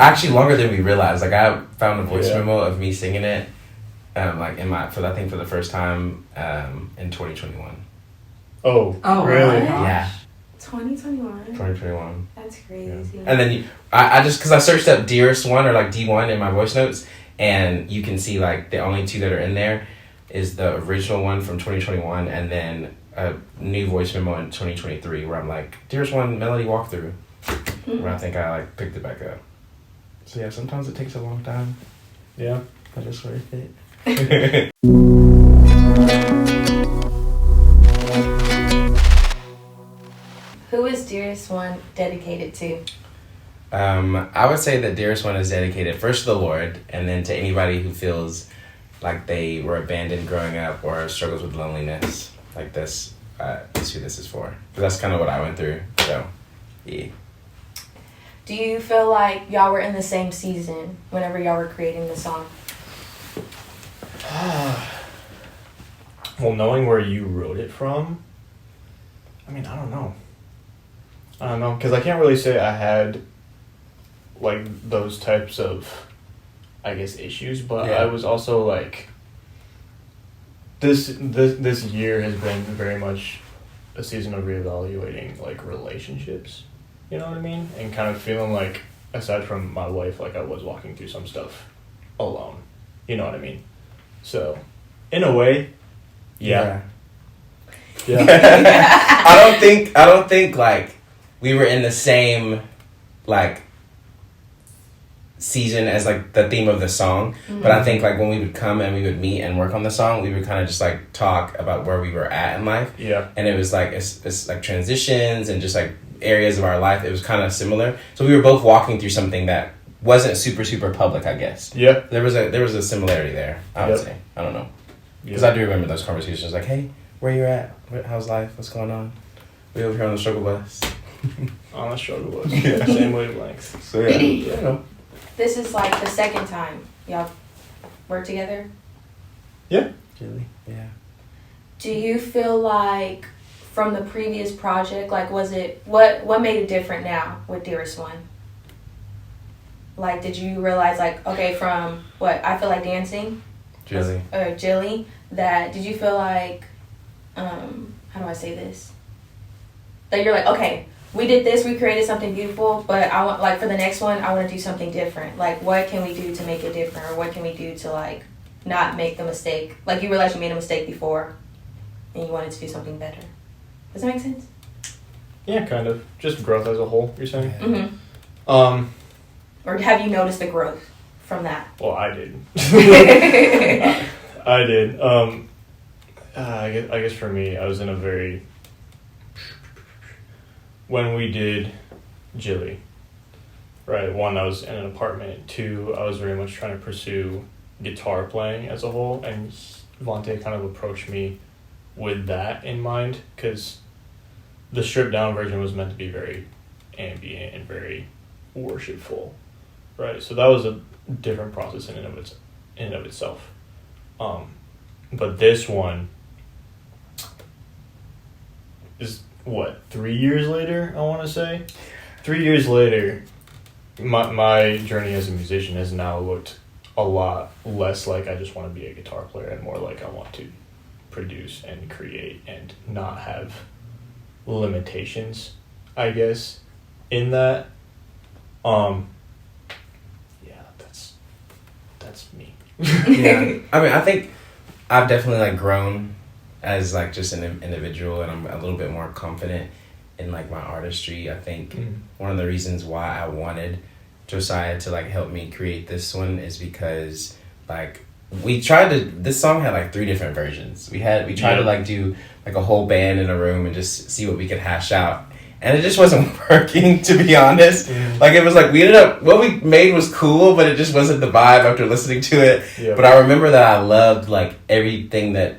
Actually, longer than we realized. Like, I found a voice memo of me singing it, like for the first time, in 2021. Oh, really? Yeah. 2021. 2021. That's crazy. Yeah. And then I just, because I searched up dearest one or like D1 in my voice notes, and you can see like the only two that are in there is the original one from 2021, and then a new voice memo in 2023 where I'm like, dearest one melody walkthrough, where I think I like picked it back up. So yeah, sometimes it takes a long time. Yeah. But it's worth it. Who is Dearest One dedicated to? I would say that Dearest One is dedicated first to the Lord, and then to anybody who feels like they were abandoned growing up or struggles with loneliness. Like this is who this is for. Because that's kind of what I went through. So, yeah. Do you feel like y'all were in the same season whenever y'all were creating the song? Well, knowing where you wrote it from, I mean, I don't know, because I can't really say I had, like, those types of, I guess, issues, but I was also, like, this year has been very much a season of reevaluating, like, relationships, you know what I mean? And kind of feeling like, aside from my wife, like, I was walking through some stuff alone, you know what I mean? So, in a way, yeah. I don't think like we were in the same like season as like the theme of the song, but I think like when we would come and we would meet and work on the song, we would kind of just like talk about where we were at in life. Yeah. And it was like it's like transitions and just like areas of our life. It was kind of similar. So we were both walking through something that wasn't super public, I guess. Yeah. There was a similarity there, I would say. I don't know. Because I do remember those conversations like, hey, where you at? How's life? What's going on? We over here on the struggle bus. On the struggle bus. Yeah. Same wavelength. So yeah, you know. This is like the second time y'all work together? Yeah. Really? Yeah. Do you feel like from the previous project, like was it, what made it different now with Dearest One? Like, did you realize, like, okay, from what I Feel Like Dancing, Jilly, that did you feel like, how do I say this? That you're like, okay, we did this, we created something beautiful, but I want, like, for the next one, I want to do something different. Like, what can we do to make it different, or what can we do to like not make the mistake? Like, you realized you made a mistake before, and you wanted to do something better. Does that make sense? Yeah, kind of. Just growth as a whole, you're saying? Mm-hmm. Or have you noticed the growth from that? Well, I did. I did. I guess for me, I was in a very... When we did Jilly, right? One, I was in an apartment. Two, I was very much trying to pursue guitar playing as a whole. And Vontae kind of approached me with that in mind, because the stripped down version was meant to be very ambient and very worshipful. Right, so that was a different process in and of itself. But this one is, 3 years later, I want to say? 3 years later, my journey as a musician has now looked a lot less like I just want to be a guitar player and more like I want to produce and create and not have limitations, I guess, in that. That's me. Yeah, I mean, I think I've definitely like grown as like just an individual, and I'm a little bit more confident in like my artistry. I think one of the reasons why I wanted Josiah to like help me create this one is because like this song had like 3 different versions. We tried to like do like a whole band in a room and just see what we could hash out. And it just wasn't working, to be honest. Like, it was like, what we made was cool, but it just wasn't the vibe after listening to it. Yeah. But I remember that I loved, like, everything that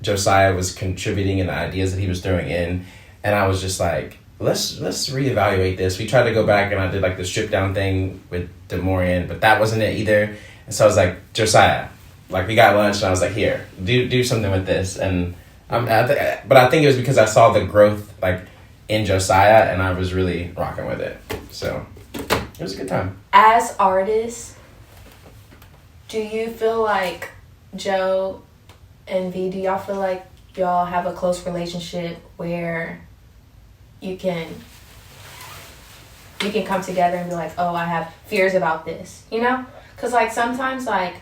Josiah was contributing and the ideas that he was throwing in. And I was just like, let's reevaluate this. We tried to go back and I did, like, the stripped down thing with DeMorian, but that wasn't it either. And so I was like, Josiah, like, we got lunch, and I was like, here, do something with this. And but I think it was because I saw the growth, like, in Josiah, and I was really rocking with it. So, It was a good time. As artists, do you feel like Joe and V, do y'all feel like y'all have a close relationship where you can come together and be like, oh, I have fears about this, you know? Because, like, sometimes, like,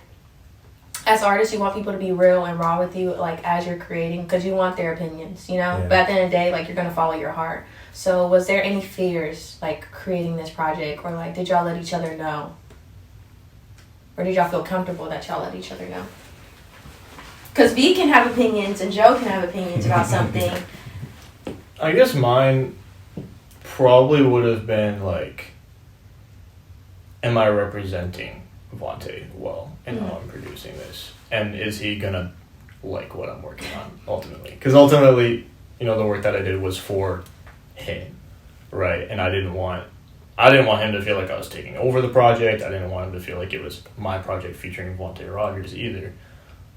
as artists, you want people to be real and raw with you, like, as you're creating, because you want their opinions, you know? Yeah. But at the end of the day, like, you're going to follow your heart. So was there any fears, like, creating this project? Or, like, did y'all let each other know? Or did y'all feel comfortable that y'all let each other know? Because V can have opinions and Joe can have opinions about something. I guess mine probably would have been like, am I representing Vontae well in how I'm producing this? And is he gonna like what I'm working on ultimately? Because ultimately, you know, the work that I did was for him, right? And I didn't want him to feel like I was taking over the project. I didn't want him to feel like it was my project featuring Vontae Rogers either.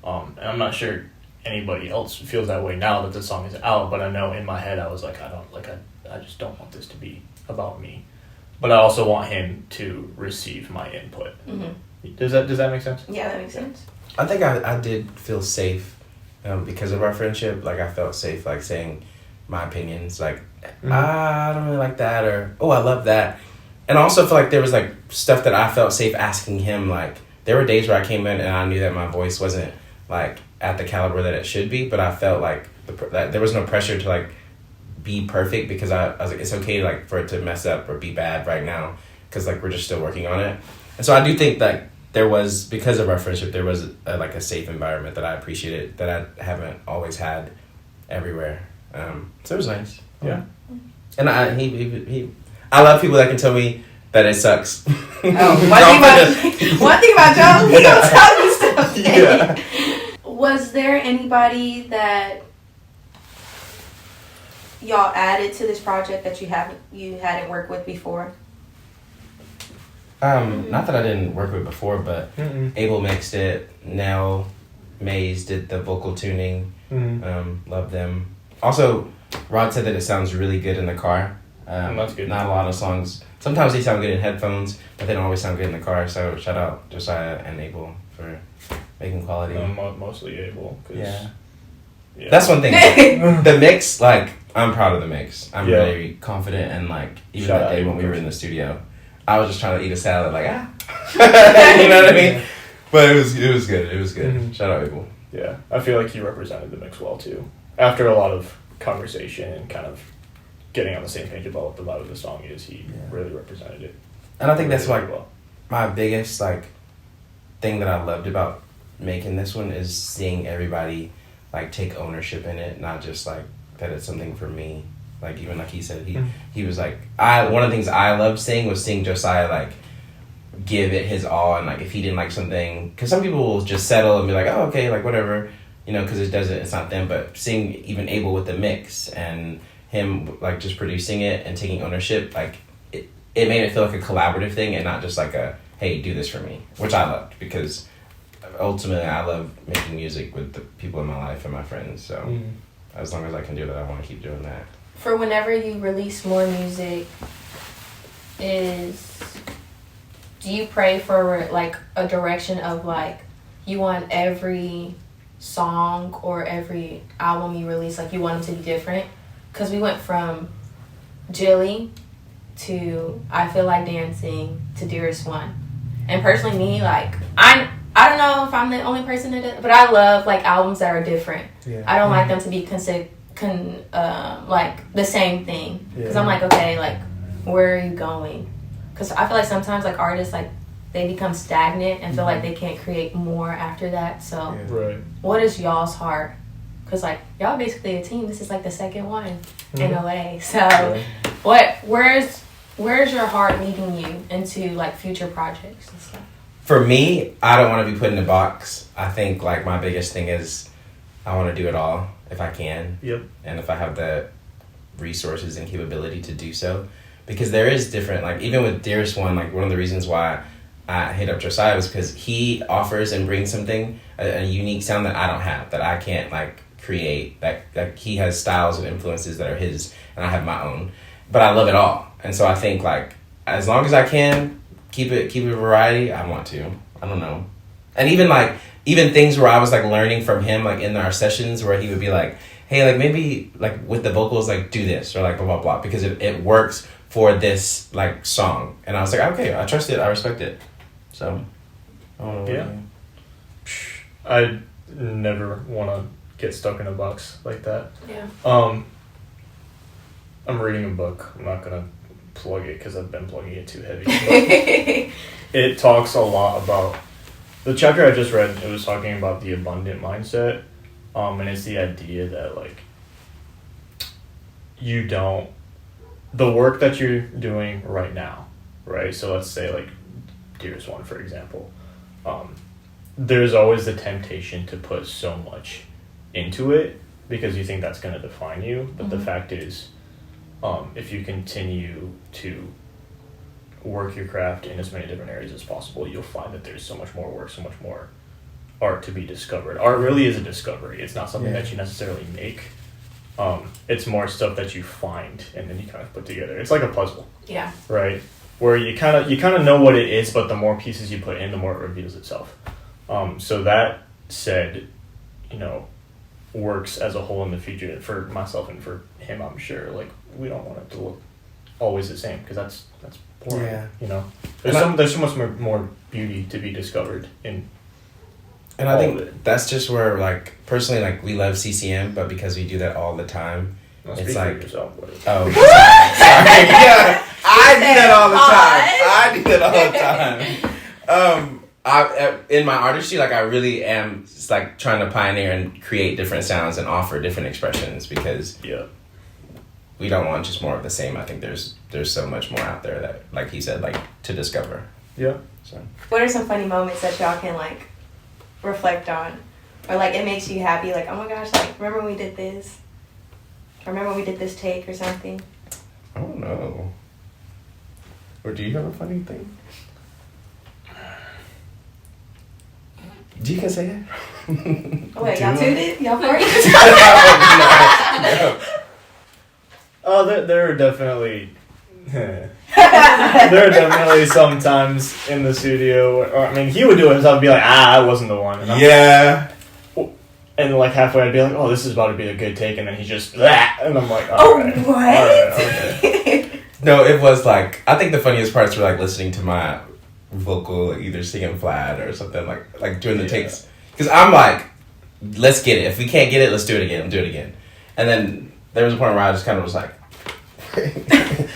And I'm not sure anybody else feels that way now that the song is out, but I know in my head I was like, I just don't want this to be about me. But I also want him to receive my input. Mm-hmm. Does that make sense? Yeah, that makes sense. I think I did feel safe because of our friendship. Like, I felt safe, like, saying my opinions. Like, I don't really like that, or, oh, I love that. And I also feel like there was, like, stuff that I felt safe asking him. Like, there were days where I came in and I knew that my voice wasn't, like, at the caliber that it should be, but I felt like that there was no pressure to, like, be perfect, because I was like, it's okay, like, for it to mess up or be bad right now, because, like, we're just still working on it. And so I do think that there was, because of our friendship, there was like a safe environment that I appreciated, that I haven't always had everywhere. So it was nice. Yeah. And I love people that can tell me that it sucks. Oh, one thing about Joe, he don't tell me stuff. Yeah. Was there anybody that y'all added to this project that you hadn't worked with before? Not that I didn't work with before, but Abel mixed it. Nell Mays did the vocal tuning. Love them. Also, Rod said that it sounds really good in the car. That's good. Not a lot of songs. Sometimes they sound good in headphones, but they don't always sound good in the car. So shout out Josiah and Abel for making quality. Mostly Abel. Yeah. That's one thing. The mix, like, I'm proud of the mix. I'm really confident, and, like, even that day when we were in the studio, I was just trying to eat a salad, like, you know what I mean? But it was good. It was good. Mm-hmm. Shout out, Abel. Yeah, I feel like he represented the mix well too. After a lot of conversation and kind of getting on the same page about what the vibe of the song is, he really represented it. And I think that's really like well. My biggest like thing that I loved about making this one is seeing everybody like take ownership in it, not just like that it's something for me. Like, even like he said, he was like, one of the things I loved seeing was seeing Josiah like give it his all, and like if he didn't like something, because some people will just settle and be like, oh, okay, like whatever, you know, because it's not them. But seeing even Abel with the mix and him like just producing it and taking ownership, like it made it feel like a collaborative thing and not just like a, hey, do this for me, which I loved, because ultimately I love making music with the people in my life and my friends. So as long as I can do that, I want to keep doing that. For whenever you release more music, do you pray for like a direction of like you want every song or every album you release, like you want them to be different? Because we went from Jilly to I Feel Like Dancing to Dearest One. And personally, me, like, I don't know if I'm the only person that does, but I love like albums that are different. Yeah. I don't like them to be like the same thing, because I'm like, okay, like, where are you going? Because I feel like sometimes like artists, like, they become stagnant and feel like they can't create more after that. So what is y'all's heart? Because like y'all basically a team. This is like the second one in a way. So where's your heart leading you into like future projects and stuff? For me, I don't want to be put in a box. I think like my biggest thing is I want to do it all if I can. Yep. And if I have the resources and capability to do so. Because there is different, like even with Dearest One, like one of the reasons why I hit up Josiah was because he offers and brings something, a unique sound that I don't have, that I can't like create, that he has styles and influences that are his and I have my own. But I love it all. And so I think like as long as I can keep it variety, I want to. I don't know. And even things where I was like learning from him, like in our sessions where he would be like, hey, like maybe like with the vocals, like do this or like blah blah blah, because it works for this like song. And I was like, okay, I trust it, I respect it. So I don't know. Yeah. I never want to get stuck in a box like that. Yeah. I'm reading a book. I'm not gonna plug it because I've been plugging it too heavy. But it talks a lot about the chapter I just read. It was talking about the abundant mindset, and it's the idea that like the work that you're doing right now, right? So let's say like Dearest One, for example. There's always the temptation to put so much into it because you think that's going to define you, but the fact is, if you continue to work your craft in as many different areas as possible, you'll find that there's so much more work, so much more art to be discovered. Art really is a discovery. It's not something that you necessarily make. It's more stuff that you find and then you kind of put together. It's like a puzzle. Yeah. Right? Where you kind of know what it is, but the more pieces you put in, the more it reveals itself. So that said, works as a whole in the future for myself and for him, I'm sure. Like, we don't want it to look always the same because that's boring. Yeah. There's so much more beauty to be discovered in. And I think that's just where, like, personally, like, we love CCM, but because we do that all the time, it's like, yourself, buddy. oh, sorry. Yeah, I do that all the time. In my artistry, like, I really am just, like, trying to pioneer and create different sounds and offer different expressions because we don't want just more of the same. I think there's so much more out there that, like he said, like, to discover. Yeah. So, what are some funny moments that y'all can, like, reflect on? Or, like, it makes you happy, like, oh my gosh, like, remember when we did this? Or remember when we did this take or something? I don't know. Or do you have a funny thing? You can say it. Oh, wait, y'all tuned it? Y'all farted? No. Oh, there are definitely... there are definitely some times in the studio where, I mean, he would do it himself and be like, I wasn't the one. And and like halfway I'd be like, oh, this is about to be a good take, and then he just, and I'm like, alright. What? Alright, okay. No, it was like, I think the funniest parts were like listening to my vocal, like either singing flat or something, like doing the takes. Because I'm like, let's get it. If we can't get it, let's do it again. And then there was a point where I just kind of was like, it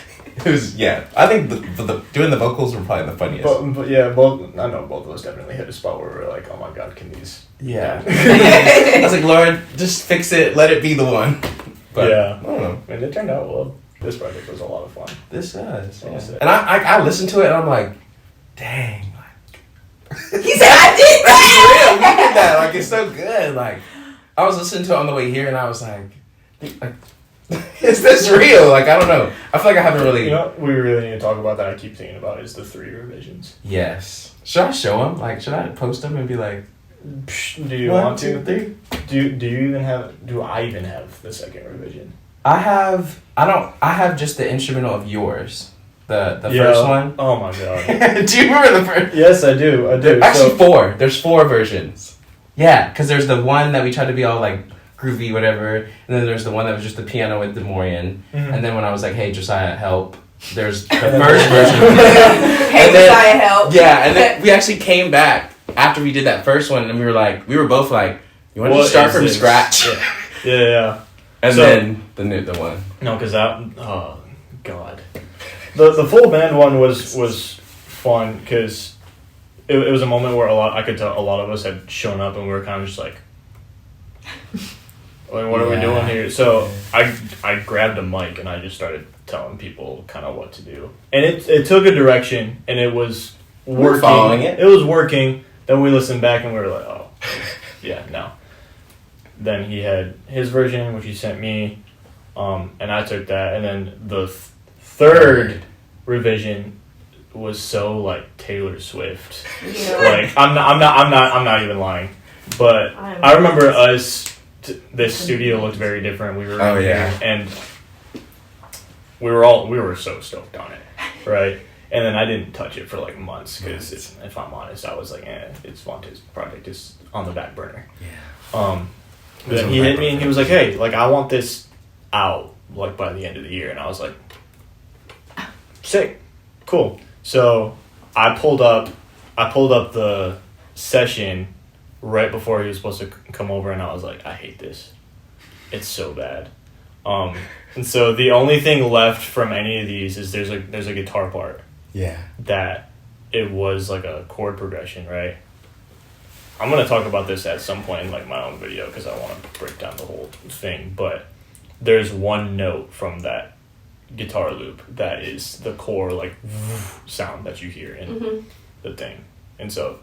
was, I think the doing the vocals were probably the funniest. But yeah, I know both of us definitely hit a spot where we were like, oh my god, can these... Yeah. I was like, Lord, just fix it, let it be the one. But, yeah. I don't know. And it turned out well. This project was a lot of fun. This does. Yeah. And I listened to it and I'm like, dang, like... He said, I did that! That's real, we did that, like, it's so good. Like, I was listening to it on the way here and I was like is this real? Like, I don't know. I feel like I haven't really... You know what we really need to talk about that I keep thinking about is the 3 revisions. Yes. Should I show them? Like, should I post them and be like... Do you want to? 1, 2, 3? Do I even have the 2nd revision? I have just the instrumental of yours. The first one. Oh my god. Do you remember the first? Yes, I do. Actually, 4. There's 4 versions. Yeah, because there's the one that we tried to be all like groovy, whatever, and then there's the one that was just the piano with the Morian, and then when I was like, "Hey, Josiah, help!" There's the first version. Hey, Josiah, help! Yeah, and then we actually came back after we did that first one, and we were both like, "You want to start from scratch?" Yeah. And so, then the one. No, because oh god, the full band one was fun because it was a moment where I could tell a lot of us had shown up and we were kind of just like, what are we doing here? So I grabbed a mic and I just started telling people kind of what to do, and it took a direction and it was working. We're following it. It was working. Then we listened back and we were like, oh, yeah, no. Then he had his version, which he sent me, and I took that. And then the 3rd revision was so like Taylor Swift. Yeah. Like I'm not even lying. But I remember this studio looked very different. We were in here and we were so stoked on it, right? And then I didn't touch it for like months because if I'm honest, I was like, it's Vontae's project, is on the back burner. Yeah. But then he hit me and he was like, hey, like I want this out like by the end of the year, and I was like, sick, cool. So I pulled up the session right before he was supposed to come over, and I was like, I hate this. It's so bad. And so the only thing left from any of these is there's a guitar part. Yeah. That it was like a chord progression, right? I'm gonna talk about this at some point in like my own video because I want to break down the whole thing. But there's one note from that guitar loop that is the core like sound that you hear in the thing, and so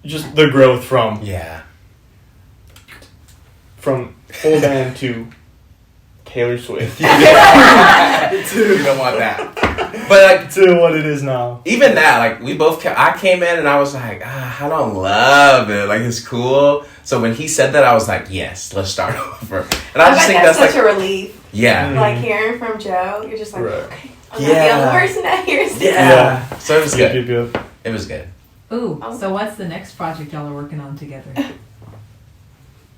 just the growth from full band to Taylor Swift. You don't want that. But like to what it is now. Even that, like we both I came in and I was like, I don't love it. Like it's cool. So when he said that, I was like, yes, let's start over. And I just think that's such like a relief. Yeah. Like hearing from Joe, you're just like, right. okay, I'm not the only person that hears this. Yeah. So it was good. It was good. Ooh, so what's the next project y'all are working on together?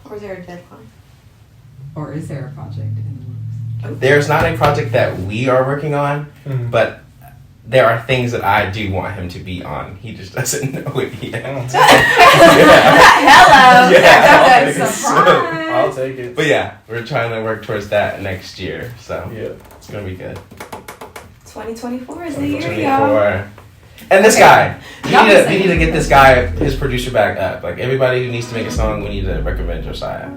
Or is there a deadline? Or is there a project in the works? There's not a project that we are working on, but there are things that I do want him to be on. He just doesn't know it yet. Hello. Yeah. Surprise. I'll take it. But yeah, we're trying to work towards that next year. So it's gonna be good. 2024 is the year, 2024. y'all. And this guy, we need to get this guy, his producer back up. Like everybody who needs to make a song, we need to recommend Josiah.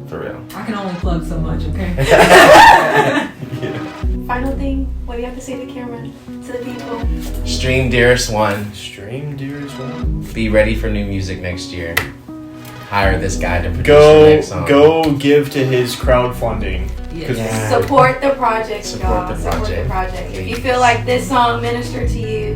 For real. I can only plug so much, okay? Final thing, what do you have to say to the camera, to the people? Stream Dearest One. Stream Dearest One. Be ready for new music next year. Hire this guy to produce the next song. Go give to his crowdfunding. Support the project, y'all. Support the project. If you feel like this song ministered to you,